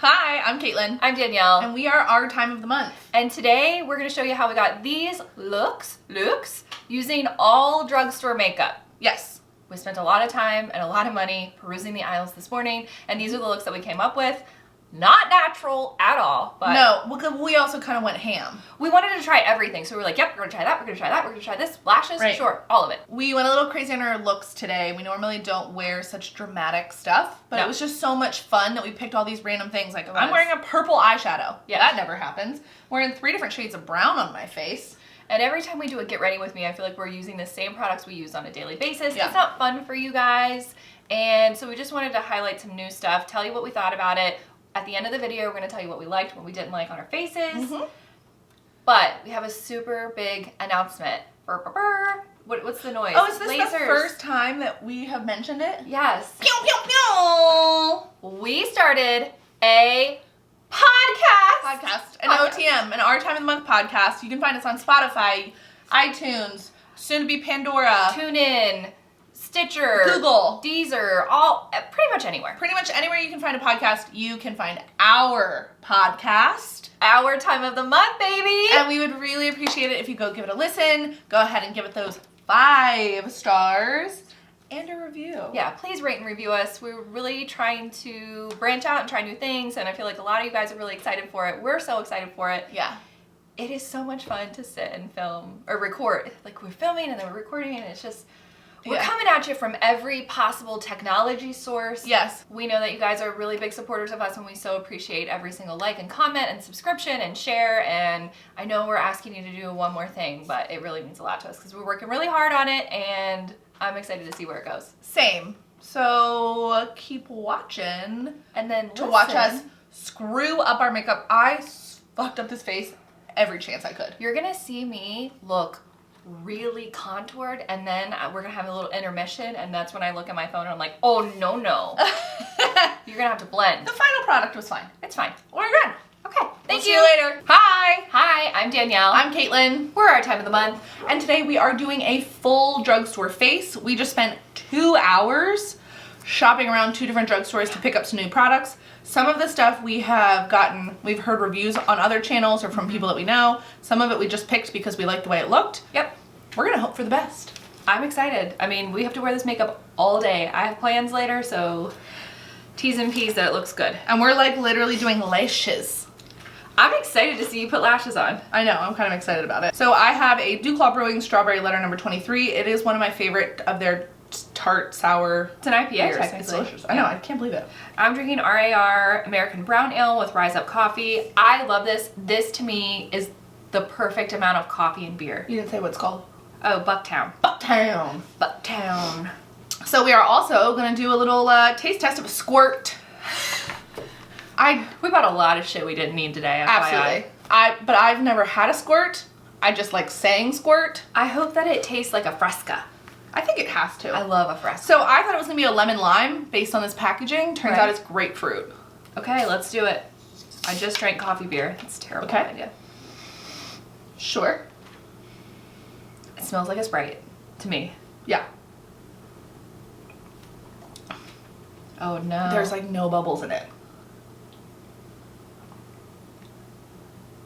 Hi, I'm Caitlin. I'm Danielle. And we are our time of the month. And today we're going to show you how we got these looks using all drugstore makeup. Yes. We spent a lot of time and a lot of money perusing the aisles this morning, and these are the looks that we came up with. Not natural at all, but no, we also kind of went ham. We wanted to try everything, so we were like, yep, we're gonna try that, we're gonna try that, we're gonna try this, lashes, right. Sure, all of it. We went a little crazy on our looks today. We normally don't wear such dramatic stuff, but It was just so much fun that we picked all these random things. Like, I'm wearing a purple eyeshadow. Yeah, that never happens. I'm wearing 3 different shades of brown on my face. And every time we do a get ready with me, I feel like we're using the same products we use on a daily basis. Yeah. It's not fun for you guys. And so we just wanted to highlight some new stuff, tell you what we thought about it. At the end of the video, we're going to tell you what we liked, what we didn't like on our faces. Mm-hmm. But we have a super big announcement. What's the noise? Oh, is this the first time that we have mentioned it? Yes. Pew, pew, pew! We started a podcast. An OTM, an Our Time of the Month podcast. You can find us on Spotify, iTunes, soon to be Pandora, TuneIn, Stitcher, Google, Deezer, pretty much anywhere. Pretty much anywhere you can find a podcast, you can find our podcast. Our Time of the Month, baby! And we would really appreciate it if you go give it a listen. Go ahead and give it those 5 stars and a review. Yeah, please rate and review us. We're really trying to branch out and try new things, and I feel like a lot of you guys are really excited for it. We're so excited for it. Yeah. It is so much fun to sit and film, or record. Like, we're filming and then we're recording, and it's just... We're coming at you from every possible technology source. Yes. We know that you guys are really big supporters of us, and we so appreciate every single like and comment and subscription and share. And I know we're asking you to do one more thing, but it really means a lot to us because we're working really hard on it, and I'm excited to see where it goes. Same. So keep watching. And then to watch us screw up our makeup. I fucked up this face every chance I could. You're going to see me look really contoured, and then we're gonna have a little intermission, and that's when I look at my phone and I'm like, oh no you're gonna have to blend. The final product was fine. It's fine. We're good. Okay, thank you. See you later. Hi, I'm Danielle. I'm Caitlin. We're Our Time of the Month, and today we are doing a full drugstore face. We just spent 2 hours shopping around 2 different drugstores to pick up some new products. Some of the stuff we've heard reviews on other channels or from people that we know. Some of it we just picked because we liked the way it looked. Yep. We're gonna hope for the best. I'm excited. I mean, we have to wear this makeup all day. I have plans later, so T's and P's that it looks good. And we're like literally doing lashes. I'm excited to see you put lashes on. I know, I'm kind of excited about it. So I have a Duclaw Brewing Strawberry Letter number 23. It is one of my favorite of their tart, sour. It's an IPA, technically. It's delicious. I know, I can't believe it. I'm drinking RAR American Brown Ale with Rise Up Coffee. I love this. This, to me, is the perfect amount of coffee and beer. You didn't say what it's called. Oh, Bucktown. Bucktown. So we are also going to do a little taste test of a squirt. We bought a lot of shit we didn't need today. Absolutely. But I've never had a squirt. I just like saying squirt. I hope that it tastes like a Fresca. I think it has to. I love a Fresca. So I thought it was going to be a lemon lime based on this packaging. Turns out it's grapefruit. Okay, let's do it. I just drank coffee beer. It's a terrible idea. Sure. It smells like a Sprite to me. Yeah. Oh no. There's like no bubbles in it.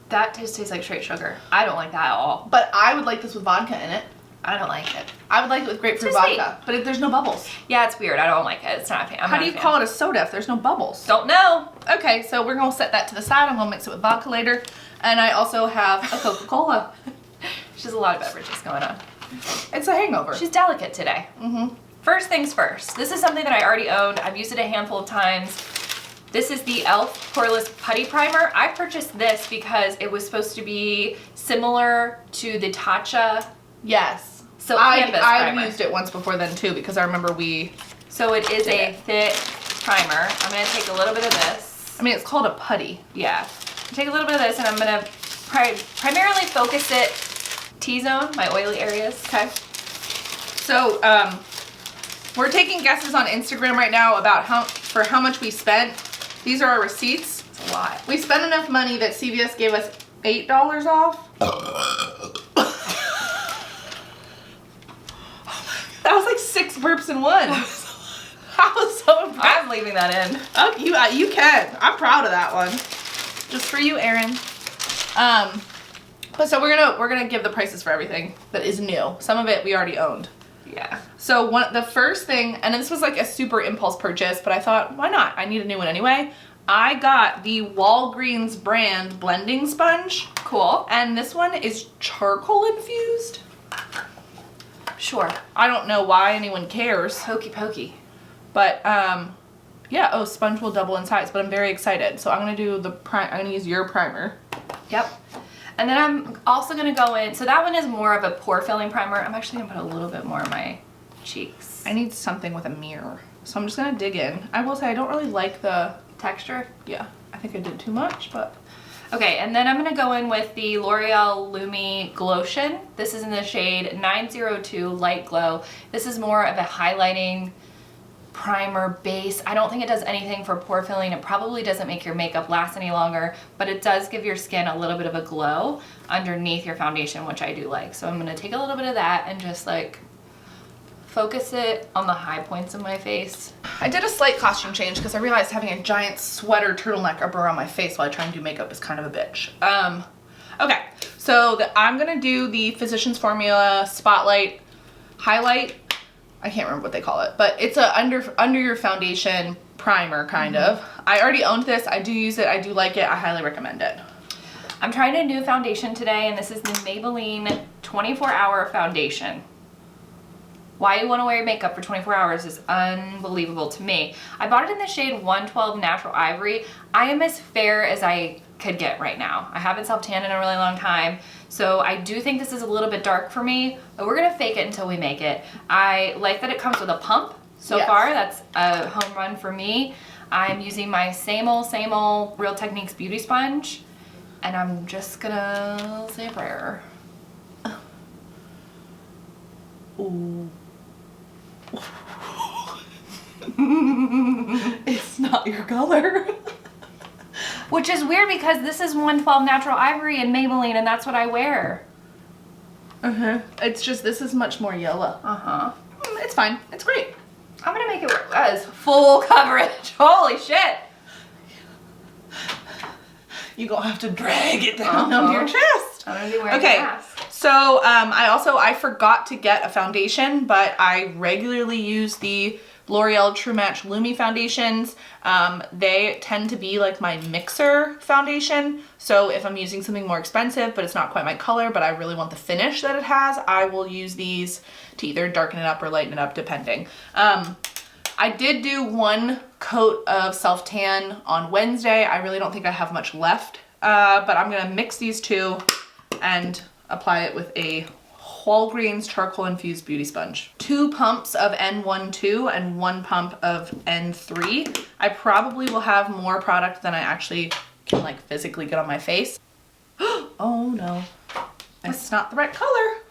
That tastes like straight sugar. I don't like that at all. But I would like this with vodka in it. I don't like it. I would like it with grapefruit vodka, but there's no bubbles. Yeah, it's weird. I don't like it. It's not a fan. How do you call it a soda if there's no bubbles? Don't know. Okay, so we're going to set that to the side. I'm going to mix it with vodka later. And I also have a Coca-Cola. She has a lot of beverages going on. It's a hangover. She's delicate today. Mm-hmm. First things first. This is something that I already owned. I've used it a handful of times. This is the e.l.f. Poreless Putty Primer. I purchased this because it was supposed to be similar to the Tatcha. Yes. So I've used it once before then too because I remember So it is a thick primer. I'm going to take a little bit of this. I mean, it's called a putty. Yeah. Take a little bit of this and I'm going to primarily focus it T-zone, my oily areas. Okay. So we're taking guesses on Instagram right now about how much we spent. These are our receipts. It's a lot. We spent enough money that CVS gave us $8 off. That was like 6 burps in one. I was so impressed I'm leaving that in. Oh, you can. I'm proud of that one. Just for you, Erin. But so we're gonna give the prices for everything that is new. Some of it we already owned. Yeah. So the first thing, and this was like a super impulse purchase, but I thought, why not? I need a new one anyway. I got the Walgreens brand blending sponge. Cool. And this one is charcoal infused. Sure. I don't know why anyone cares. Hokey pokey. But yeah, oh, sponge will double in size, but I'm very excited. So I'm gonna do I'm gonna use your primer. Yep. And then I'm also gonna go in, so that one is more of a pore filling primer. I'm actually gonna put a little bit more on my cheeks. I need something with a mirror. So I'm just gonna dig in. I will say I don't really like the texture. Yeah, I think I did too much, but. Okay, and then I'm gonna go in with the L'Oreal Lumi Glotion. This is in the shade 902 Light Glow. This is more of a highlighting primer base. I don't think it does anything for pore filling. It probably doesn't make your makeup last any longer, but it does give your skin a little bit of a glow underneath your foundation, which I do like. So I'm gonna take a little bit of that and just like focus it on the high points of my face. I did a slight costume change because I realized having a giant sweater turtleneck up around my face while I try and do makeup is kind of a bitch. Okay, so I'm gonna do the Physicians Formula Spotlight Highlight. I can't remember what they call it, but it's a under your foundation primer kind of. I already owned this. I do use it. I do like it. I highly recommend it. I'm trying a new foundation today, and this is the Maybelline 24-Hour Foundation. Why you want to wear makeup for 24 hours is unbelievable to me. I bought it in the shade 112 Natural Ivory. I am as fair as I could get right now. I haven't self-tanned in a really long time, so I do think this is a little bit dark for me, but we're gonna fake it until we make it. I like that it comes with a pump so far. That's a home run for me. I'm using my same old Real Techniques beauty sponge, and I'm just gonna say a prayer. Ooh. It's not your color. Which is weird because this is 112 Natural Ivory and Maybelline, and that's what I wear. It's just this is much more yellow. It's fine. It's great. I'm gonna make it work. That is full coverage. Holy shit. You gonna have to drag it down onto your chest. I'm gonna be wearing a mask. So I forgot to get a foundation, but I regularly use the L'Oreal True Match Lumi foundations. They tend to be like my mixer foundation. So if I'm using something more expensive, but it's not quite my color, but I really want the finish that it has, I will use these to either darken it up or lighten it up, depending. I did do one coat of self-tan on Wednesday. I really don't think I have much left, but I'm gonna mix these two and apply it with a Walgreens charcoal infused beauty sponge. 2 pumps of N12 and 1 pump of N3. I probably will have more product than I actually can like physically get on my face. Oh no, it's not the right color.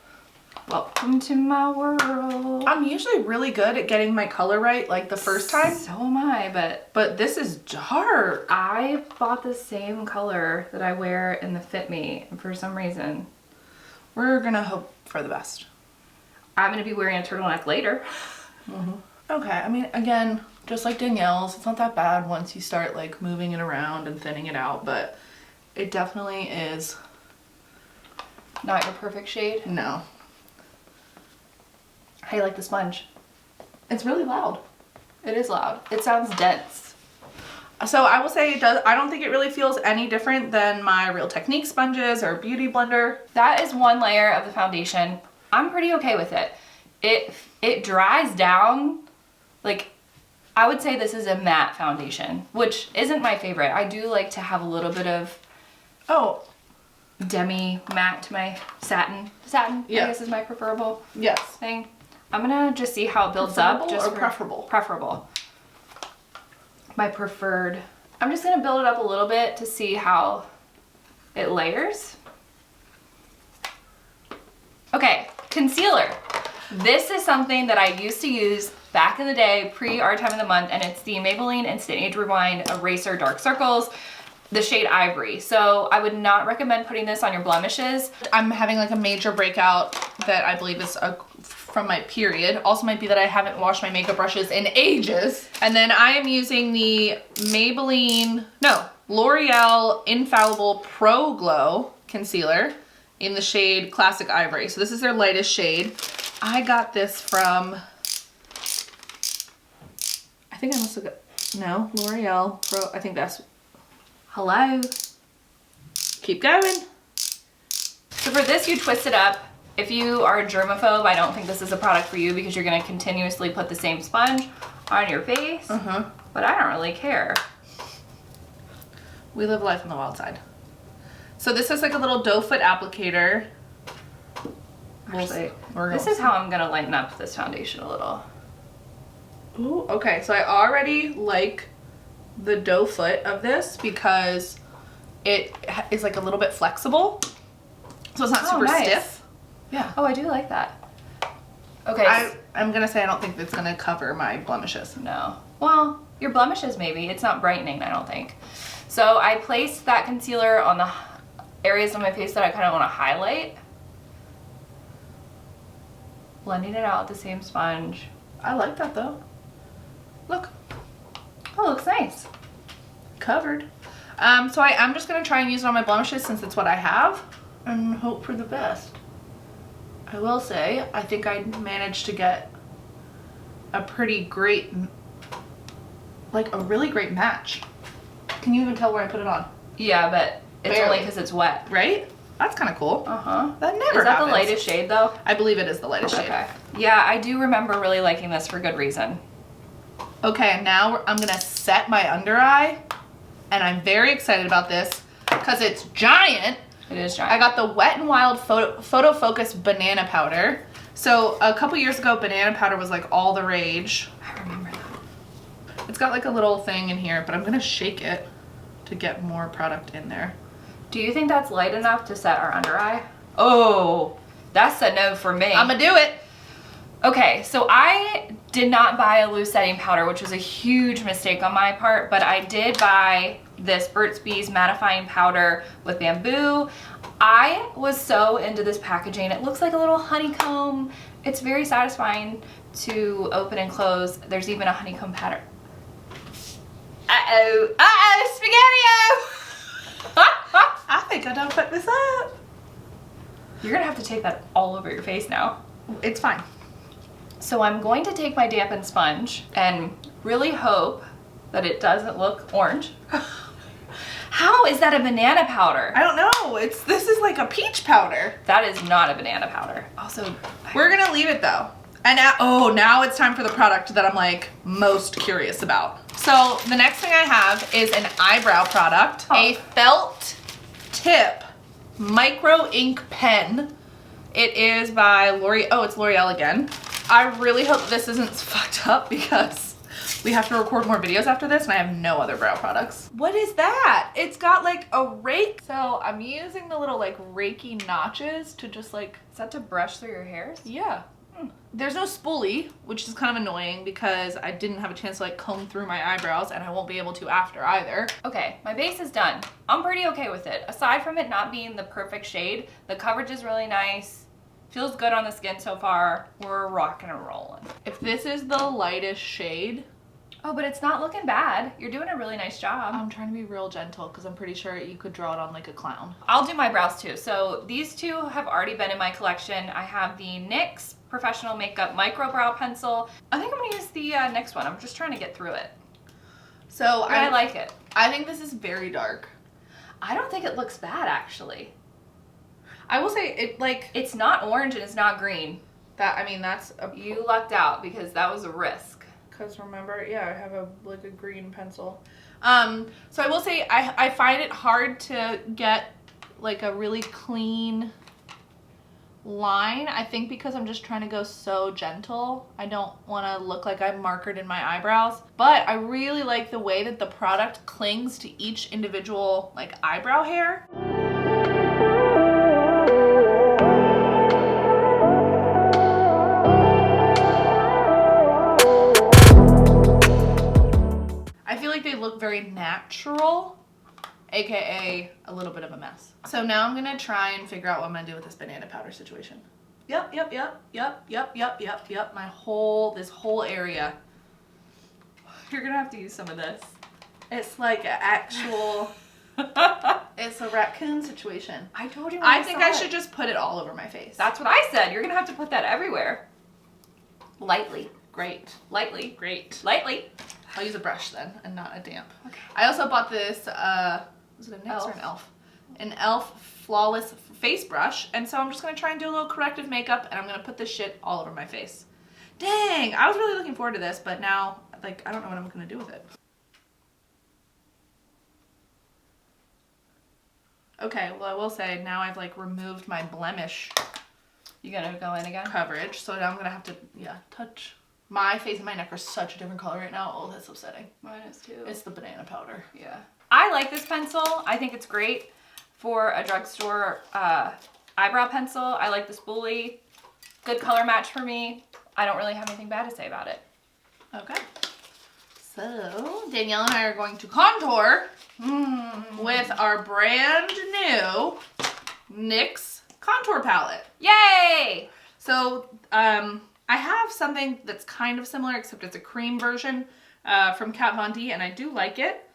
Welcome to my world. I'm usually really good at getting my color right like the first time. So am I, but this is dark. I bought the same color that I wear in the Fit Me, and for some reason, we're gonna hope for the best. I'm gonna be wearing a turtleneck later. Okay, I mean, again, just like Danielle's, it's not that bad once you start like moving it around and thinning it out, but it definitely is not your perfect shade. No. How do you like the sponge? It's really loud. It is loud. It sounds dense. So I will say it does. I don't think it really feels any different than my Real Techniques sponges or Beauty Blender. That is one layer of the foundation. I'm pretty okay with it. It dries down. Like, I would say this is a matte foundation, which isn't my favorite. I do like to have a little bit of demi matte to my satin. Satin, I guess, is my preferable thing. I'm gonna just see how it builds up. Just preferable? Preferable. My preferred. I'm just gonna build it up a little bit to see how it layers. Okay, concealer. This is something that I used to use back in the day, pre our time of the month, and it's the Maybelline Instant Age Rewind Eraser Dark Circles, the shade Ivory. So I would not recommend putting this on your blemishes. I'm having like a major breakout that I believe is from my period. Also might be that I haven't washed my makeup brushes in ages. And then I am using the L'Oreal Infallible Pro Glow Concealer in the shade Classic Ivory. So this is their lightest shade. I got this from, I think I must have got, no, L'Oreal Pro, I think that's, hello. Keep going. So for this, you twist it up. If you are a germaphobe, I don't think this is a product for you because you're gonna continuously put the same sponge on your face. But I don't really care. We live life on the wild side. So this is like a little doe foot applicator. Actually, this is how I'm gonna lighten up this foundation a little. Ooh, okay, so I already like the doe foot of this because it is like a little bit flexible. So it's not super stiff. Yeah. Oh, I do like that. Okay. I'm gonna say I don't think it's gonna cover my blemishes. No. Well, your blemishes maybe. It's not brightening, I don't think. So I placed that concealer on the areas of my face that I kind of want to highlight. Blending it out with the same sponge. I like that though. Look. Oh, it looks nice. Covered. So I'm just gonna try and use it on my blemishes since it's what I have and hope for the best. I will say, I think I managed to get a pretty great, like a really great match. Can you even tell where I put it on? Yeah, but it's only because it's wet. Right? That's kind of cool. Uh-huh. That never Is that happens. the lightest shade though? I believe it is the lightest shade. Okay. Yeah, I do remember really liking this for good reason. Okay, and now I'm gonna set my under eye, and I'm very excited about this because it's giant. It is giant. I got the Wet n Wild Photo Focus Banana Powder. So a couple years ago, banana powder was like all the rage. I remember that. It's got like a little thing in here, but I'm gonna shake it to get more product in there. Do you think that's light enough to set our under eye? Oh, that's a no for me. I'm gonna do it. Okay, so I did not buy a loose setting powder, which was a huge mistake on my part, but I did buy this Burt's Bees mattifying powder with bamboo. I was so into this packaging. It looks like a little honeycomb. It's very satisfying to open and close. There's even a honeycomb pattern. Uh-oh, spaghetti-o! I think I done put this up. You're gonna have to take that all over your face now. It's fine. So I'm going to take my dampened sponge and really hope that it doesn't look orange. How is that a banana powder? I don't know. This is like a peach powder. That is not a banana powder. Also, We're gonna leave it though. And now it's time for the product that I'm like most curious about. So the next thing I have is an eyebrow product, a felt tip micro ink pen. It is by L'Oreal. Oh, it's L'Oreal again. I really hope this isn't fucked up because we have to record more videos after this and I have no other brow products. What is that? It's got like a rake. So I'm using the little like rakey notches to just like, is that to brush through your hairs? yeah. There's no spoolie, which is kind of annoying because I didn't have a chance to like comb through my eyebrows and I won't be able to after either. Okay, my base is done. I'm pretty okay with it. Aside from it not being the perfect shade, the coverage is really nice. Feels good on the skin so far. We're rocking and rolling. If this is the lightest shade. Oh, but it's not looking bad. You're doing a really nice job. I'm trying to be real gentle because I'm pretty sure you could draw it on like a clown. I'll do my brows too. So these two have already been in my collection. I have the NYX Professional Makeup Micro Brow Pencil. I think I'm gonna use the next one. I'm just trying to get through it. So I like it. I think this is very dark. I don't think it looks bad actually. I will say it like. It's not orange and it's not green. That, I mean, that's a. You lucked out because that was a risk. Because remember, yeah, I have like a green pencil. So I will say I find it hard to get like a really clean line. I think because I'm just trying to go so gentle. I don't want to look like I'm markered in my eyebrows. But I really like the way that the product clings to each individual like eyebrow hair. I feel like they look very natural, aka a little bit of a mess. So now I'm gonna try and figure out what I'm gonna do with this banana powder situation. Yep. This whole area. You're gonna have to use some of this. It's like an actual, it's a raccoon situation. I told you. I think I should just put it all over my face. That's what I said. You're gonna have to put that everywhere. Lightly. Great. Lightly. Great. Lightly. I'll use a brush then and not a damp. Okay. I also bought this, was it a NYX or an e.l.f.? An e.l.f. Flawless face brush. And so I'm just going to try and do a little corrective makeup and I'm going to put this shit all over my face. Dang, I was really looking forward to this, but now, like, I don't know what I'm going to do with it. Okay, well I will say now I've like removed my blemish You gonna go in again? coverage, so now I'm going to have to, touch. My face and my neck are such a different color right now. Oh, that's upsetting. Mine is too. It's the banana powder. Yeah. I like this pencil. I think it's great for a drugstore eyebrow pencil. I like the spoolie. Good color match for me. I don't really have anything bad to say about it. Okay. So, Danielle and I are going to contour with our brand new NYX contour palette. Yay! So, I have something that's kind of similar, except it's a cream version from Kat Von D, and I do like it.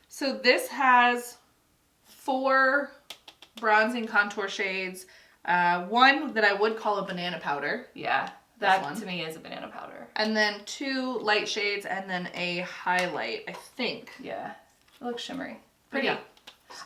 So this has 4 bronzing contour shades. One that I would call a banana powder. Yeah, that to me is a banana powder. And then 2 light shades, and then a highlight, I think. Yeah, it looks shimmery. Pretty. Yeah.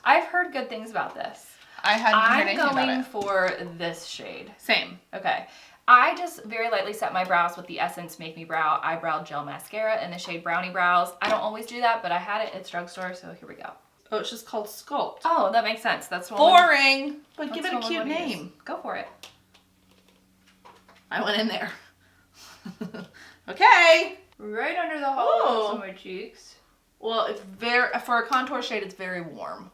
I've heard good things about this. I hadn't heard anything about I'm going it. for this shade. Same. Okay. I just very lightly set my brows with the Essence Make Me Brow Eyebrow Gel Mascara in the shade Brownie Brows. I don't always do that, but I had it at Drugstore, so here we go. Oh, it's just called Sculpt. Oh, that makes sense. That's what Boring, but give it a cute name. Go for it. I went in there. Okay. Right under the hollows of my cheeks. Well, it's very, for a contour shade, it's very warm.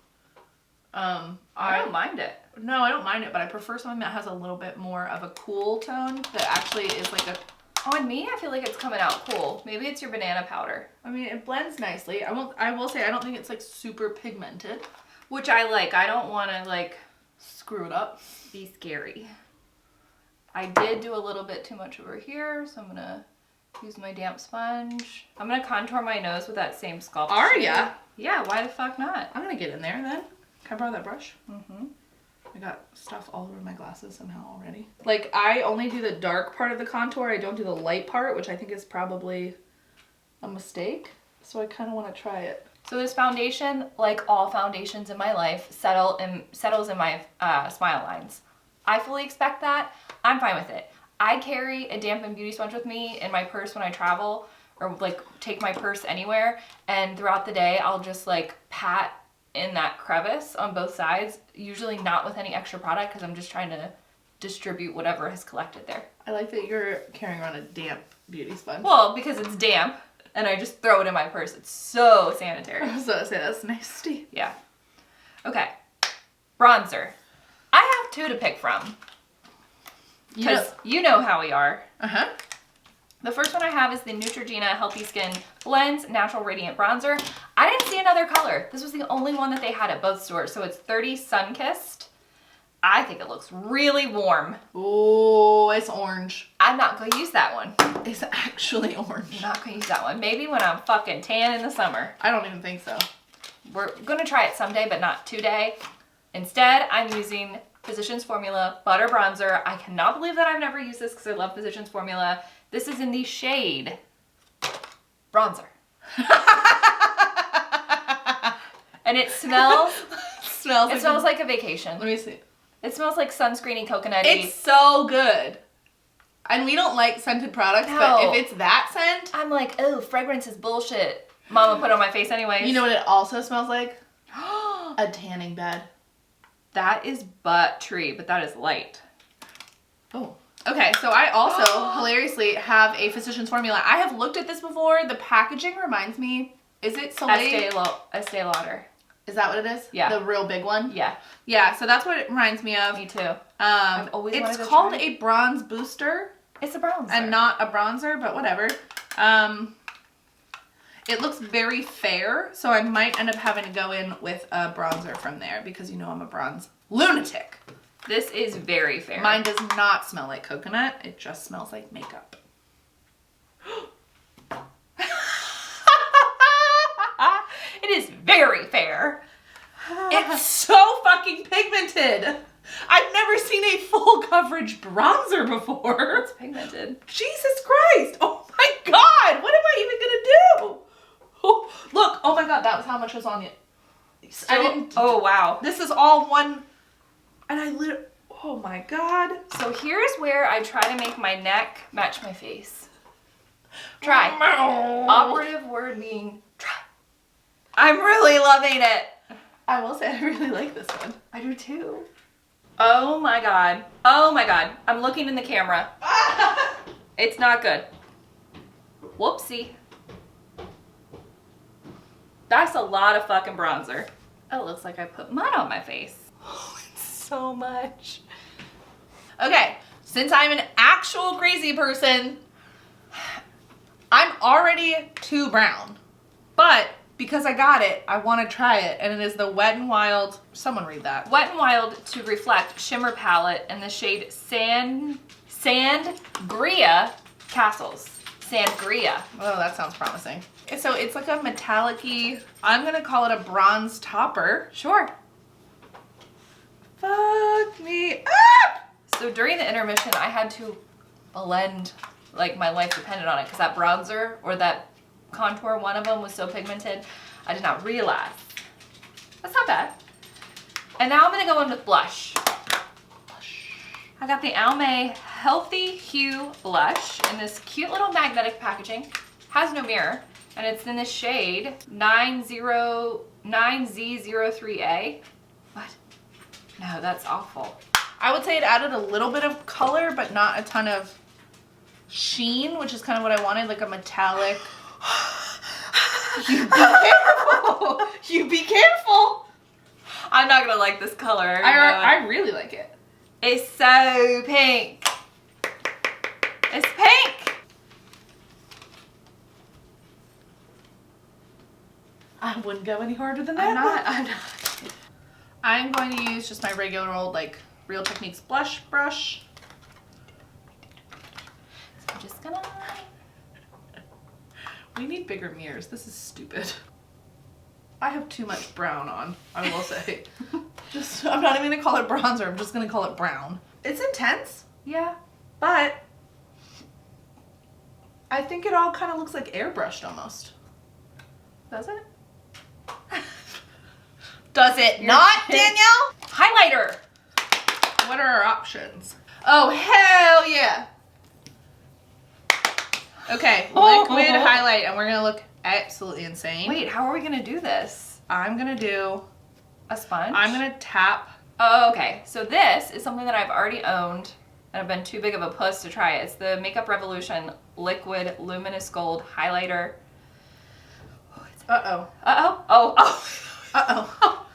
I don't mind it. No, I don't mind it, but I prefer something that has a little bit more of a cool tone that actually is like a... On me, I feel like it's coming out cool. Maybe it's your banana powder. I mean, it blends nicely. I will say, I don't think it's like super pigmented. Which I like. I don't want to like Screw it up. be scary. I did do a little bit too much over here, so I'm going to use my damp sponge. I'm going to contour my nose with that same sculpt. Are shade. ya? Yeah, why the fuck not? I'm gonna get in there then. Can I borrow that brush? Mm-hmm. I got stuff all over my glasses somehow already. Like, I only do the dark part of the contour. I don't do the light part, which I think is probably a mistake. So I kind of want to try it. So this foundation, like all foundations in my life, settles in my smile lines. I fully expect that. I'm fine with it. I carry a dampened beauty sponge with me in my purse when I travel, or like take my purse anywhere, and throughout the day I'll just like pat in that crevice on both sides, usually not with any extra product because I'm just trying to distribute whatever has collected there. I like that you're carrying around a damp beauty sponge. Well, because it's damp and I just throw it in my purse. It's so sanitary. I was gonna say, that's nasty. Yeah. Okay. Bronzer. I have 2 to pick from. Because you know how we are. Uh-huh. The first one I have is the Neutrogena Healthy Skin Blends Natural Radiant Bronzer. I didn't see another color. This was the only one that they had at both stores. So it's 30 Sun-Kissed. I think it looks really warm. Oh, it's orange. I'm not going to use that one. It's actually orange. I'm not going to use that one. Maybe when I'm fucking tan in the summer. I don't even think so. We're going to try it someday, but not today. Instead, I'm using Physicians Formula Butter Bronzer. I cannot believe that I've never used this because I love Physicians Formula. This is in the shade Bronzer. And it smells... It smells like a vacation. Let me see. It smells like sunscreeny coconutty. It's so good. And we don't like scented products, but No. if it's that scent... I'm like, oh, fragrance is bullshit. Mama put it on my face anyways. You know what it also smells like? A tanning bed. That is butt tree, but that is light. Oh. Okay, so I also, hilariously, have a Physicians Formula. I have looked at this before. The packaging reminds me... Is it Soleil? Estee Lauder. Is that what it is? Yeah. The real big one? Yeah. Yeah, so that's what it reminds me of. Me too. I've always wanted It's to called try it. a bronze booster It's a bronzer. and not a bronzer, but whatever. It looks very fair, so I might end up having to go in with a bronzer from there because you know I'm a bronze lunatic. This is very fair. Mine does not smell like coconut. It just smells like makeup. It is very fair. It's so fucking pigmented. I've never seen a full coverage bronzer before. It's pigmented. Jesus Christ. Oh my God. What am I even gonna do? Oh, look. Oh my God. That was how much was on it. I didn't. Oh, wow. This is all one. And I literally. Oh my God. So here's where I try to make my neck match my face. Try. Operative word being try. I'm really loving it. I will say I really like this one. I do too. Oh my God. Oh my God. I'm looking in the camera. It's not good. Whoopsie. That's a lot of fucking bronzer. Oh, it looks like I put mud on my face. Oh, it's so much. Okay, since I'm an actual crazy person, I'm already too brown. But because I got it, I want to try it. And it is the Wet n Wild, someone read that. Wet n Wild to Reflect Shimmer Palette in the shade Sangria Castles. Sangria. Oh, that sounds promising. So it's like a metallic-y, I'm gonna call it a bronze topper. Sure. Fuck me up! So during the intermission, I had to blend, like my life depended on it, because that bronzer or that contour, one of them was so pigmented, I did not realize. That's not bad. And now I'm gonna go in with blush. I got the Almay Healthy Hue Blush in this cute little magnetic packaging. Has no mirror, and it's in this shade 9Z03A. What? No, that's awful. I would say it added a little bit of color, but not a ton of sheen, which is kind of what I wanted, like a metallic. You be careful! You be careful! I'm not gonna like this color. I really like it. It's so pink. It's pink. I wouldn't go any harder than that. I'm not. I'm going to use just my regular old, like, Real Techniques blush brush. So I'm just gonna... We need bigger mirrors. This is stupid. I have too much brown on, I will say. I'm not even gonna call it bronzer, I'm just gonna call it brown. It's intense, Yeah. but I think it all kind of looks like airbrushed almost. Does it? Does it not, Danielle? Highlighter. What are our options? Oh, hell yeah. Okay, liquid highlight, and we're gonna look absolutely insane. Wait, how are we gonna do this? I'm gonna do, A sponge? I'm gonna tap. Oh, okay. So this is something that I've already owned, and I've been too big of a puss to try it. It's the Makeup Revolution Liquid Luminous Gold Highlighter. Uh-oh. Uh-oh. Oh, oh. Uh-oh.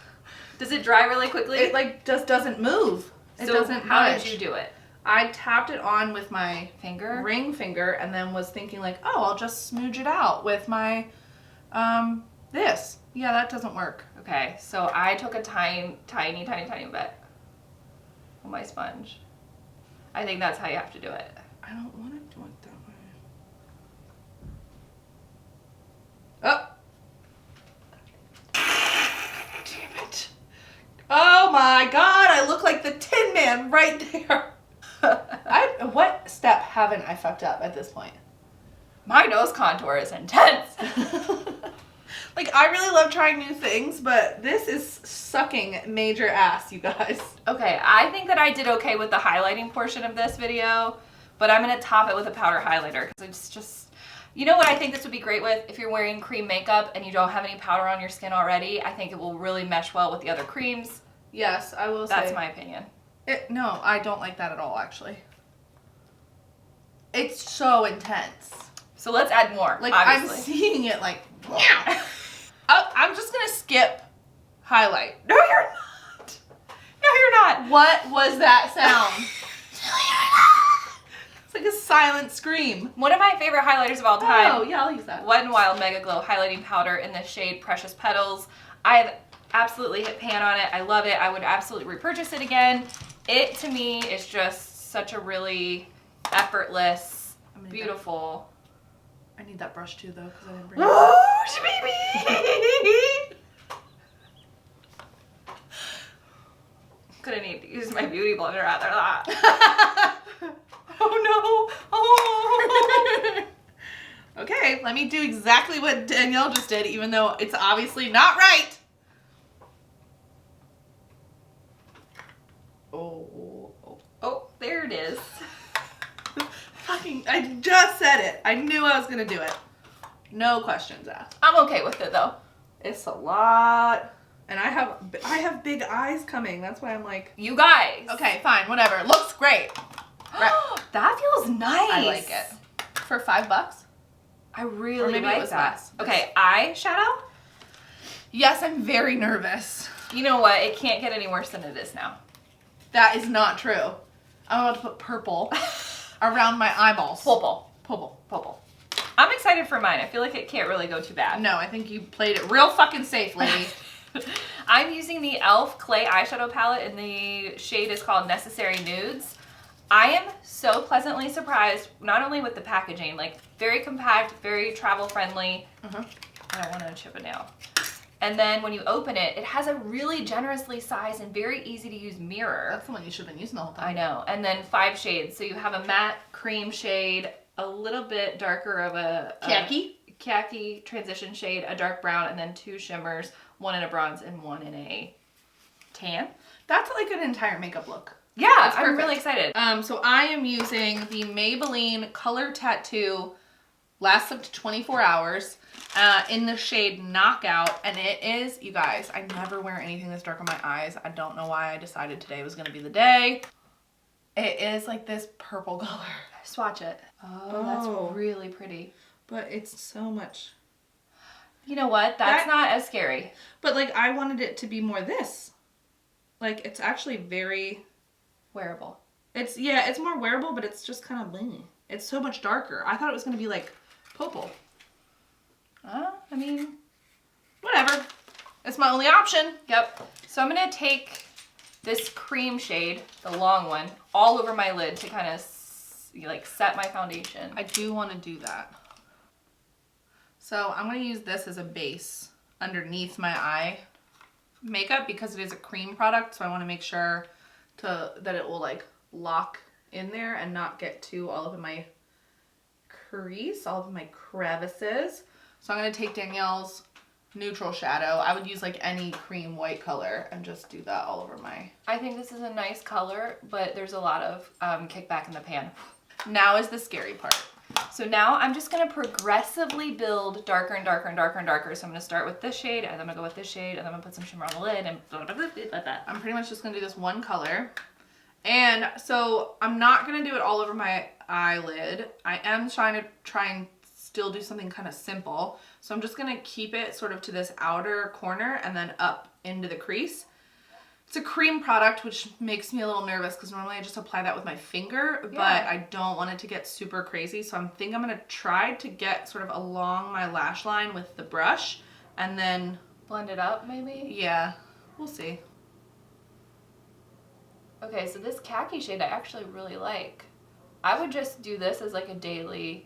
Does it dry really quickly? It like just doesn't move. It So doesn't how budge. did you do it? I tapped it on with my Finger? ring finger and then was thinking like, oh, I'll just smooch it out with my, this. Yeah, that doesn't work. Okay, so I took a tiny bit on my sponge. I think that's how you have to do it. I don't want to do it that way. Oh. Damn it. Oh my God, I look like the Tin Man right there. What step haven't I fucked up at this point? My nose contour is intense. Like, I really love trying new things, but this is sucking major ass, you guys. Okay, I think that I did okay with the highlighting portion of this video, but I'm gonna top it with a powder highlighter because it's just, you know what I think this would be great with? If you're wearing cream makeup and you don't have any powder on your skin already, I think it will really mesh well with the other creams. Yes, I will say. That's my opinion. No, I don't like that at all, actually. It's so intense. So let's add more, Like, obviously. I'm seeing it like, meow. I'm just gonna skip highlight. No, you're not. No, you're not. What was that sound? It's like a silent scream. One of my favorite highlighters of all time. Oh, yeah, I'll use that. Wet n Wild Mega Glow Highlighting Powder in the shade Precious Petals. I've absolutely hit pan on it. I love it. I would absolutely repurchase it again. it to me is just such a really effortless, beautiful. I need that brush too, though, because I didn't bring it. Oh, baby! Gonna need to use my beauty blender after that. Oh no! Oh! Okay, let me do exactly what Danielle just did, even though it's obviously not right. Oh, there it is. Fucking, I just said it. I knew I was gonna do it. No questions asked. I'm okay with it though. It's a lot. And I have big eyes coming. That's why I'm like, You guys. okay, fine, whatever. Looks great. That feels nice. I like it. For $5? I really Or maybe like it was that. less. Okay, eyeshadow. Yes, I'm very nervous. You know what? It can't get any worse than it is now. That is not true. I'm about to put purple around my eyeballs. Purple. I'm excited for mine. I feel like it can't really go too bad. No, I think you played it real fucking safe, lady. I'm using the e.l.f. Clay Eyeshadow Palette, and the shade is called Necessary Nudes. I am so pleasantly surprised, not only with the packaging, like very compact, very travel friendly. I don't want to chip a nail. And then when you open it, it has a really generously sized and very easy to use mirror. That's the one you should have been using the whole time. I know. And then 5 shades. So you have a matte cream shade, a little bit darker of a khaki transition shade, a dark brown, and then 2 shimmers, 1 in a bronze and 1 in a tan. That's like an entire makeup look. Yeah, That's I'm perfect. really excited. So I am using the Maybelline Color Tattoo, lasts up to 24 hours, in the shade Knockout, and it is, you guys, I never wear anything this dark on my eyes. I don't know why I decided today was going to be the day. It is like this purple color. Swatch it. Oh, that's really pretty. But it's so much. You know what? That's not as scary. But like, I wanted it to be more this. Like, it's actually very... wearable. It's more wearable, but it's just kind of blingy. It's so much darker. I thought it was going to be like purple. I mean, whatever. It's my only option. Yep. So I'm going to take this cream shade, the long one, all over my lid to kind of like set my foundation. I do want to do that. So I'm going to use this as a base underneath my eye makeup because it is a cream product. So I want to make sure that it will like lock in there and not get too all up in my crease, all of my crevices. So I'm going to take Danielle's neutral shadow. I would use like any cream white color and just do that all over my... I think this is a nice color, but there's a lot of kickback in the pan. Now is the scary part. So now I'm just going to progressively build darker and darker and darker and darker. So I'm going to start with this shade, and then I'm going to go with this shade, and then I'm going to put some shimmer on the lid, and blah, blah, blah, blah, blah, blah. I'm pretty much just going to do this one color. And so I'm not going to do it all over my eyelid. I am trying and still do something kind of simple. So I'm just going to keep it sort of to this outer corner and then up into the crease. It's a cream product, which makes me a little nervous because normally I just apply that with my finger, but I don't want it to get super crazy. So I think I'm going to try to get sort of along my lash line with the brush and then... blend it up maybe? Yeah, we'll see. Okay, so this khaki shade I actually really like. I would just do this as like a daily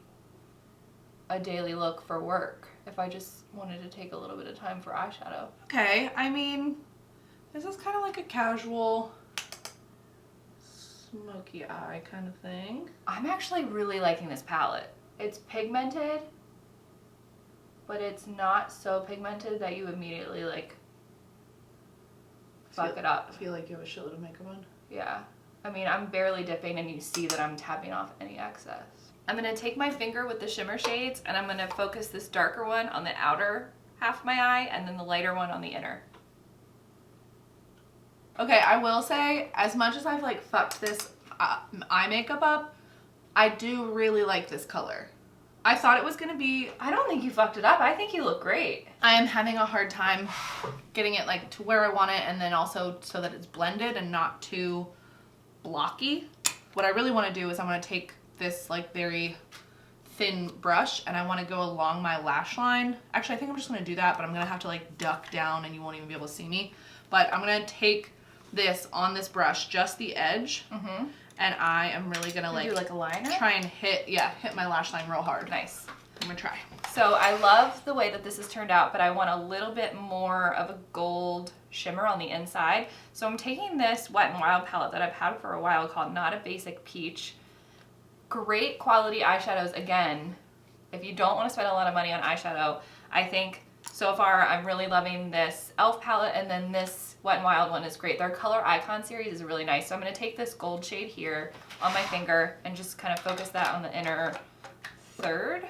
look for work if I just wanted to take a little bit of time for eyeshadow. Okay, I mean, this is kind of like a casual smoky eye kind of thing. I'm actually really liking this palette. It's pigmented, but it's not so pigmented that you immediately like fuck it up. I feel like you have a shitload of makeup on. Yeah. I mean, I'm barely dipping and you see that I'm tapping off any excess. I'm going to take my finger with the shimmer shades and I'm going to focus this darker one on the outer half of my eye and then the lighter one on the inner. Okay, I will say, as much as I've like fucked this eye makeup up, I do really like this color. I thought it was going to be... I don't think you fucked it up. I think you look great. I am having a hard time getting it like to where I want it and then also so that it's blended and not too blocky. What I really want to do is I want to take this like very thin brush and I want to go along my lash line. Actually, I think I'm just going to do that, but I'm going to have to like duck down and you won't even be able to see me. But I'm going to take this on this brush, just the edge. And I am really gonna do like a liner? try and hit my lash line real hard. Nice. I'm gonna try. So I love the way that this has turned out, but I want a little bit more of a gold shimmer on the inside. So I'm taking this Wet n Wild palette that I've had for a while called Not a Basic Peach. Great quality eyeshadows. Again, if you don't want to spend a lot of money on eyeshadow, I think so far I'm really loving this e.l.f. palette, and then this Wet n Wild one is great. Their Color Icon series is really nice. So I'm going to take this gold shade here on my finger and just kind of focus that on the inner third.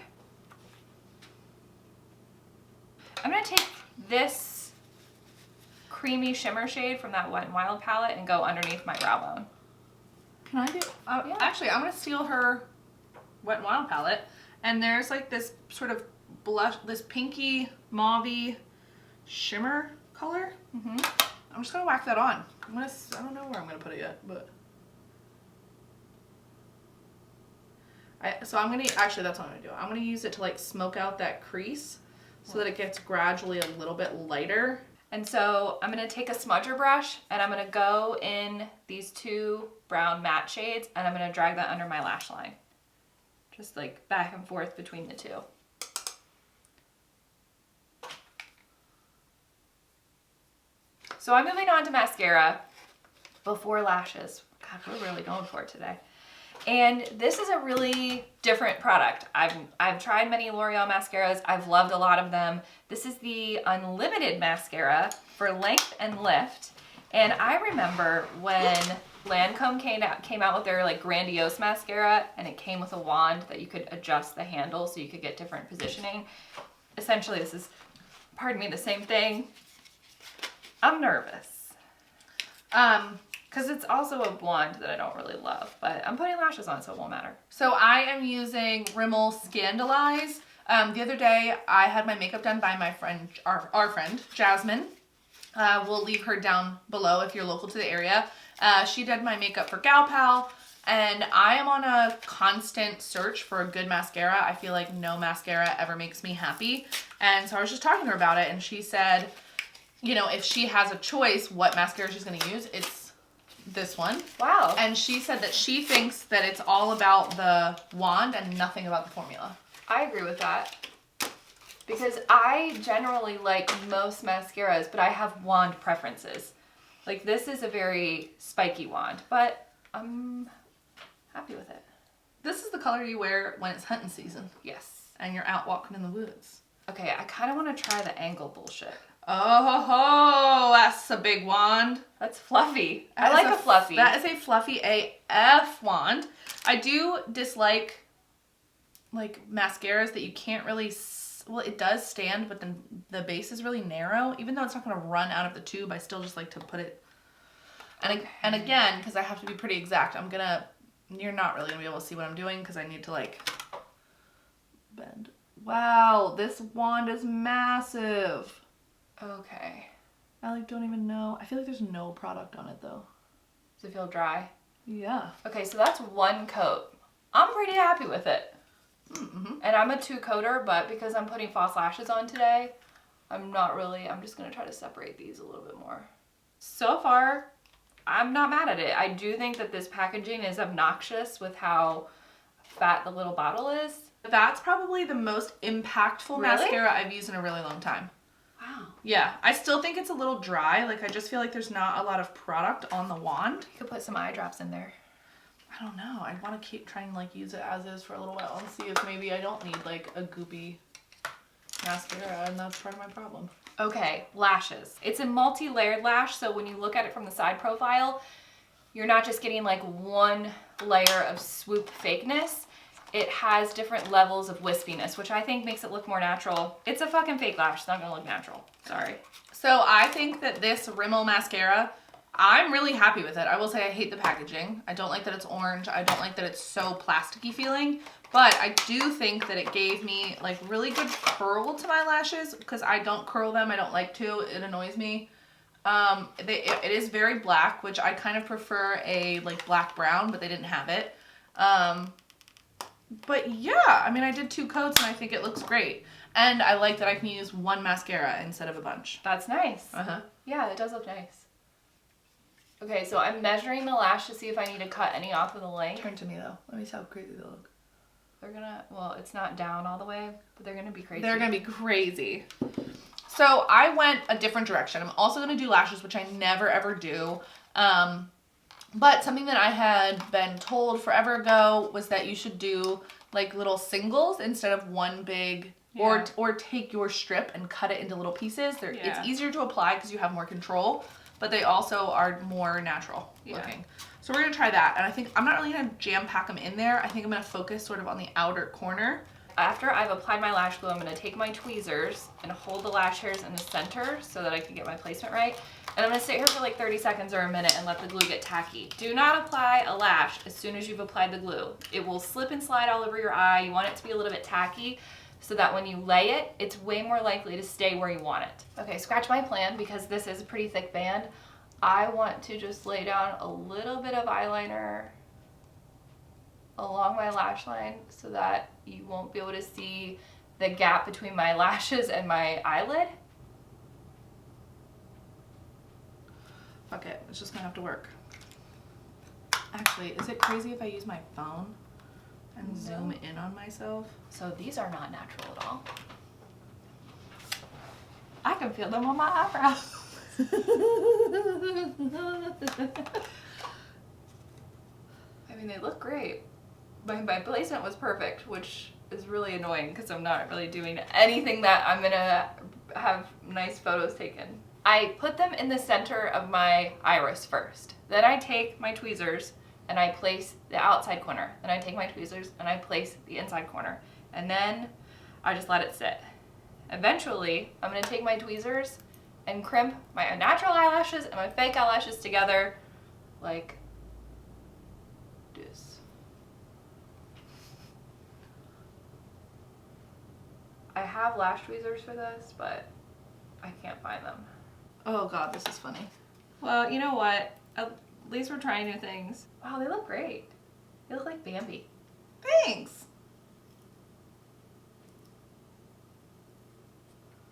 I'm going to take this creamy shimmer shade from that Wet n Wild palette and go underneath my brow bone. Can I do? Yeah. Actually, I'm gonna steal her Wet n Wild palette, and there's like this sort of blush, this pinky mauvey shimmer color. I'm just gonna whack that on. I don't know where I'm gonna put it yet, but so I'm gonna actually that's what I'm gonna do. I'm gonna use it to like smoke out that crease so that it gets gradually a little bit lighter. And so I'm going to take a smudger brush and I'm going to go in these two brown matte shades and I'm going to drag that under my lash line. Just like back and forth between the two. So I'm moving on to mascara before lashes. God, we're really going for it today. And this is a really different product. I've tried many L'Oreal mascaras. I've loved a lot of them. This is the Unlimited mascara for length and lift. And I remember when Lancome came out with their like grandiose mascara, and it came with a wand that you could adjust the handle so you could get different positioning. Essentially, this is, pardon me, the same thing. I'm nervous. Because it's also a wand that I don't really love, but I'm putting lashes on, so it won't matter. So I am using Rimmel Scandalize. The other day, I had my makeup done by my friend, our friend, Jasmine. We'll leave her down below if you're local to the area. She did my makeup for Gal Pal, and I am on a constant search for a good mascara. I feel like no mascara ever makes me happy. And so I was just talking to her about it, and she said, you know, if she has a choice, what mascara she's going to use, it's this one. Wow. And she said that she thinks that it's all about the wand and nothing about the formula. I agree with that. Because I generally like most mascaras, but I have wand preferences. Like this is a very spiky wand, but I'm happy with it. This is the color you wear when it's hunting season. Yes. And you're out walking in the woods. Okay, I kind of want to try the angle bullshit. Oh, that's a big wand. That's fluffy. I like a fluffy. That is a fluffy AF wand. I do dislike like mascaras that you can't really, well, it does stand, but then the base is really narrow. Even though it's not going to run out of the tube, I still just like to put it. And again, because I have to be pretty exact, you're not really going to be able to see what I'm doing because I need to like bend. Wow, this wand is massive. Okay. I like don't even know. I feel like there's no product on it though. Does it feel dry? Yeah. Okay, so that's one coat. I'm pretty happy with it. Mm-hmm. And I'm a 2-coater, but because I'm putting false lashes on today, I'm just going to try to separate these a little bit more. So far, I'm not mad at it. I do think that this packaging is obnoxious with how fat the little bottle is. That's probably the most impactful mascara I've used in a really long time. Wow. Yeah, I still think it's a little dry. Like, I just feel like there's not a lot of product on the wand. You could put some eye drops in there. I don't know. I want to keep trying to, like, use it as is for a little while and see if maybe I don't need, like, a goopy mascara, and that's part of my problem. Okay, lashes. It's a multi-layered lash, so when you look at it from the side profile, you're not just getting, like, one layer of swoop fakeness. It has different levels of wispiness, which I think makes it look more natural. It's a fucking fake lash. It's not gonna look natural. Sorry. So I think that this Rimmel mascara, I'm really happy with it. I will say I hate the packaging. I don't like that it's orange. I don't like that it's so plasticky feeling. But I do think that it gave me like really good curl to my lashes because I don't curl them. I don't like to. It annoys me. It is very black, which I kind of prefer a like black brown, but they didn't have it. But yeah, I mean, I did 2 coats and I think it looks great. And I like that I can use one mascara instead of a bunch. That's nice. Uh-huh. Yeah, it does look nice. Okay, so I'm measuring the lash to see if I need to cut any off of the length. Turn to me though. Let me see how crazy they look. They're gonna, well, it's not down all the way, but they're gonna be crazy. They're gonna be crazy. So I went a different direction. I'm also gonna do lashes, which I never ever do. But something that I had been told forever ago was that you should do like little singles instead of one big, or take your strip and cut it into little pieces. It's easier to apply because you have more control, but they also are more natural looking. So we're gonna try that. And I think I'm not really gonna jam pack them in there. I think I'm gonna focus sort of on the outer corner. After I've applied my lash glue, I'm gonna take my tweezers and hold the lash hairs in the center so that I can get my placement right. And I'm gonna sit here for like 30 seconds or a minute and let the glue get tacky. Do not apply a lash as soon as you've applied the glue. It will slip and slide all over your eye. You want it to be a little bit tacky so that when you lay it, it's way more likely to stay where you want it. Okay, scratch my plan because this is a pretty thick band. I want to just lay down a little bit of eyeliner along my lash line so that you won't be able to see the gap between my lashes and my eyelid. Fuck it, it's just gonna have to work. Actually, is it crazy if I use my phone and zoom in on myself? So these are not natural at all. I can feel them on my eyebrows. I mean, they look great. My placement was perfect, which is really annoying because I'm not really doing anything that I'm gonna have nice photos taken. I put them in the center of my iris first. Then I take my tweezers and I place the outside corner. Then I take my tweezers and I place the inside corner. And then I just let it sit. Eventually, I'm gonna take my tweezers and crimp my natural eyelashes and my fake eyelashes together like this. I have lash tweezers for this, but I can't find them. Oh God, this is funny. Well, you know what? At least we're trying new things. Wow, they look great. They look like Bambi. Thanks.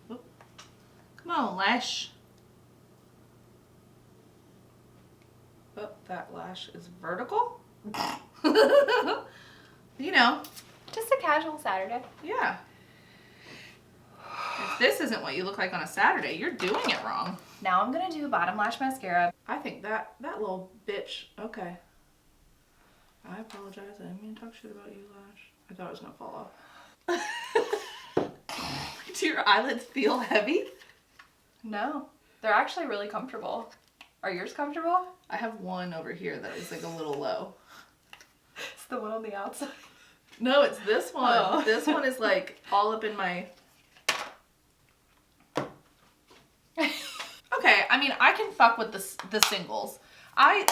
Whoop. Come on, lash. Oh, that lash is vertical. You know. Just a casual Saturday. Yeah. If this isn't what you look like on a Saturday, you're doing it wrong. Now I'm gonna do bottom lash mascara. I think that little bitch, okay. I apologize, I didn't mean to talk shit about you, Lash. I thought it was gonna fall off. Do your eyelids feel heavy? No, they're actually really comfortable. Are yours comfortable? I have one over here that is like a little low. It's the one on the outside. No, it's this one. Oh. This one is like all up in my... Okay, I mean, I can fuck with the singles. I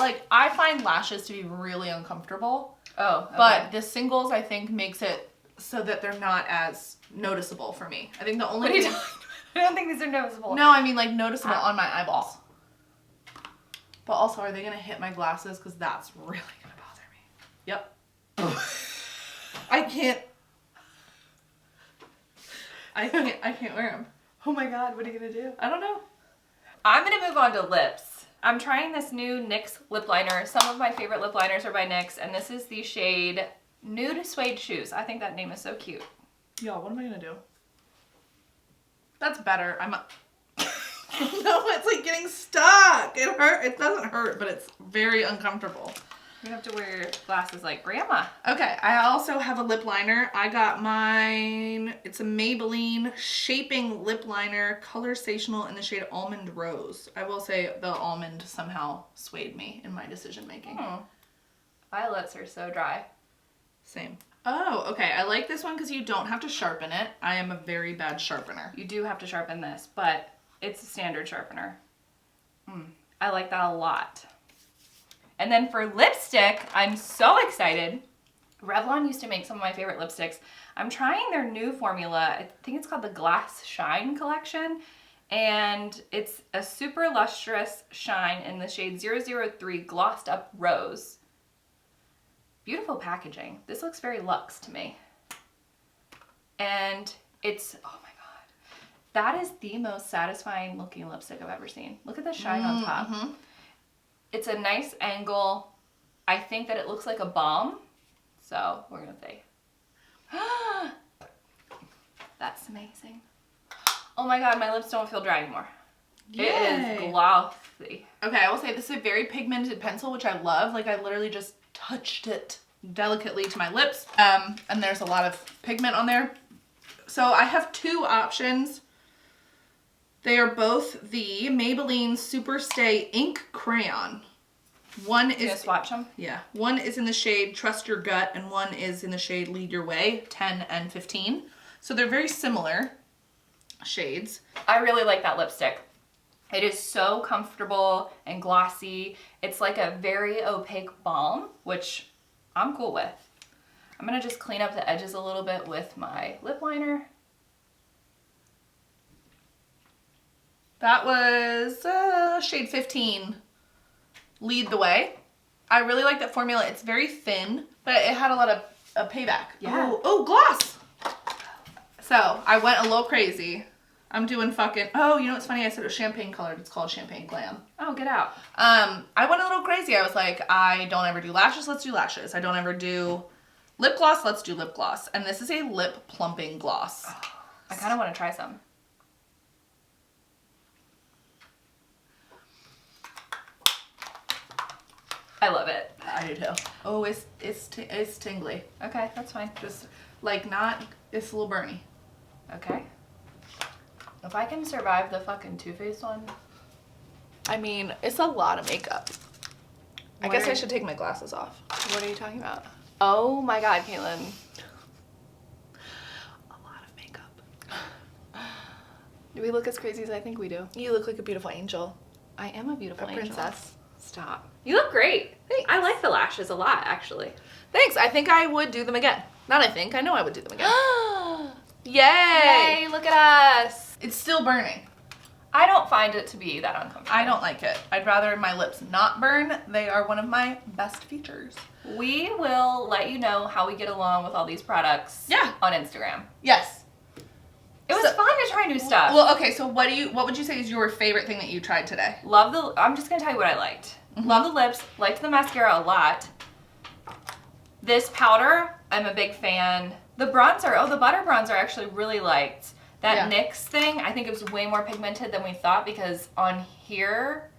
find lashes to be really uncomfortable. Oh, okay. But the singles, I think, makes it so that they're not as noticeable for me. I think the only... What are you doing? I don't think these are noticeable. No, I mean like noticeable on my eyeballs. But also, are they going to hit my glasses? Because that's really going to bother me. Yep. I can't wear them. Oh my God, what are you gonna do? I don't know. I'm gonna move on to lips. I'm trying this new NYX lip liner. Some of my favorite lip liners are by NYX, and this is the shade Nude Suede Shoes. I think that name is so cute. Y'all, what am I gonna do? That's better. No, it's like getting stuck. It hurt. It doesn't hurt, but it's very uncomfortable. You have to wear glasses like grandma. Okay, I also have a lip liner. I got mine. It's a Maybelline Shaping Lip Liner, Color Stational in the shade Almond Rose. I will say the almond somehow swayed me in my decision making. Eyelids are so dry. Same. Oh, okay. I like this one because you don't have to sharpen it. I am a very bad sharpener. You do have to sharpen this, but it's a standard sharpener. I like that a lot. And then for lipstick, I'm so excited. Revlon used to make some of my favorite lipsticks. I'm trying their new formula. I think it's called the Glass Shine collection. And it's a super lustrous shine in the shade 003 Glossed Up Rose. Beautiful packaging. This looks very luxe to me. And it's, oh my God. That is the most satisfying looking lipstick I've ever seen. Look at the shine on top. It's a nice angle. I think that it looks like a balm. So we're gonna say, that's amazing. Oh my God, my lips don't feel dry anymore. Yay. It is glossy. Okay, I will say this is a very pigmented pencil, which I love. Like, I literally just touched it delicately to my lips. And there's a lot of pigment on there. So I have two options. They are both the Maybelline Super Stay Ink Crayon. One is... You gonna swatch them? Yeah. One is in the shade Trust Your Gut, and one is in the shade Lead Your Way, 10 and 15. So they're very similar shades. I really like that lipstick. It is so comfortable and glossy. It's like a very opaque balm, which I'm cool with. I'm gonna just clean up the edges a little bit with my lip liner. That was shade 15, Lead the Way. I really like that formula. It's very thin, but it had a lot of payback. Yeah. Oh, gloss! So, I went a little crazy. I'm doing fucking... Oh, you know what's funny? I said it was champagne colored. It's called Champagne Glam. Oh, get out. I went a little crazy. I was like, I don't ever do lashes. Let's do lashes. I don't ever do lip gloss. Let's do lip gloss. And this is a lip plumping gloss. Oh, I kind of want to try some. I love it. I do too. Oh, it's tingly. Okay, that's fine. Just like not... It's a little burny. Okay. If I can survive the fucking Too Faced one. I mean, it's a lot of makeup. I What guess are- I should take my glasses off. What are you talking about? Oh my God, Caitlin. A lot of makeup. Do we look as crazy as I think we do? You look like a beautiful angel. I am a beautiful A angel. princess. Stop. You look great. Thanks. I like the lashes a lot, actually. Thanks. I think I would do them again. Not I think. I know I would do them again. Yay! Yay, look at us. It's still burning. I don't find it to be that uncomfortable. I don't like it. I'd rather my lips not burn. They are one of my best features. We will let you know how we get along with all these products Yeah. on Instagram. Yes. It was So- fun to try new stuff. Well, okay, so what would you say is your favorite thing that you tried today? I'm just gonna tell you what I liked. Love the lips, liked the mascara a lot. This powder, I'm a big fan. The bronzer, the butter bronzer I actually really liked. That Yeah. NYX thing, I think it was way more pigmented than we thought because on here,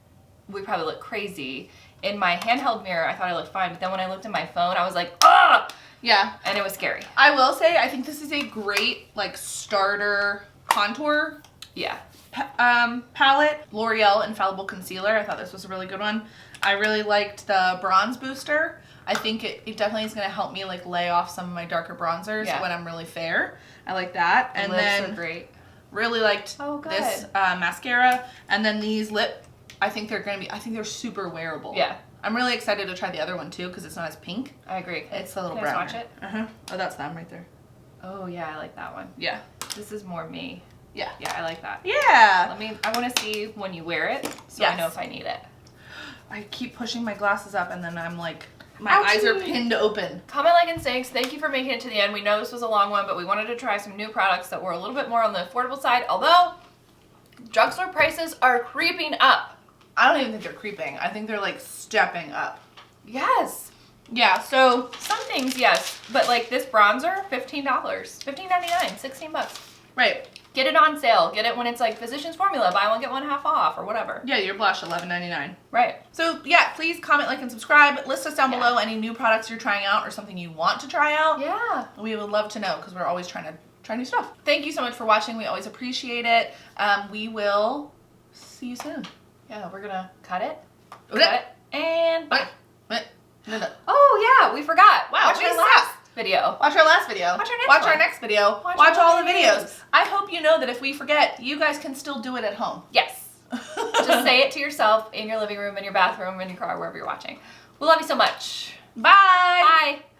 we probably look crazy. In my handheld mirror, I thought I looked fine, but then when I looked at my phone, I was like, ah! Yeah. And it was scary. I will say, I think this is a great, like, starter contour Yeah. palette. L'Oreal Infallible Concealer. I thought this was a really good one. I really liked the bronze booster. I think it definitely is going to help me like lay off some of my darker bronzers Yeah. when I'm really fair. I like that. The And lips then are great. really liked Oh, good. this mascara. And then these I think they're super wearable. Yeah. I'm really excited to try the other one too because it's not as pink. I agree. It's a little Can I browner. swatch it? Uh-huh. Oh, that's them right there. Oh yeah, I like that one. Yeah. This is more me. Yeah. Yeah, I like that. Yeah. I want to see when you wear it so I Yes. know if I need it. I keep pushing my glasses up and then I'm like, my Ouchie. eyes are pinned open. Comment, like, and thanks. Thank you for making it to the end. We know this was a long one, but we wanted to try some new products that were a little bit more on the affordable side. Although, drugstore prices are creeping up. I don't even think they're creeping. I think they're like stepping up. Yes. Yeah, so Some things, yes. But like this bronzer, $15. $15.99, 16 bucks. right. Get it on sale. Get it when it's like Physicians Formula, buy one, get one half off or whatever. Yeah, your blush $11.99. Right. So yeah, please comment, like, and subscribe. List us down Yeah. below any new products you're trying out or something you want to try out. Yeah. We would love to know because we're always trying to try new stuff. Thank you so much for watching. We always appreciate it. We will see you soon. Yeah, we're gonna cut it. Okay. Cut it. And bye. No. Oh yeah, we forgot. Wow, Watch we our suck. last video. Watch our last video. Watch our next Watch our one. next video. Watch Watch all all the the videos. videos. I hope you know that if we forget, you guys can still do it at home. Yes. Just say it to yourself in your living room, in your bathroom, in your car, wherever you're watching. We love you so much. Bye. Bye.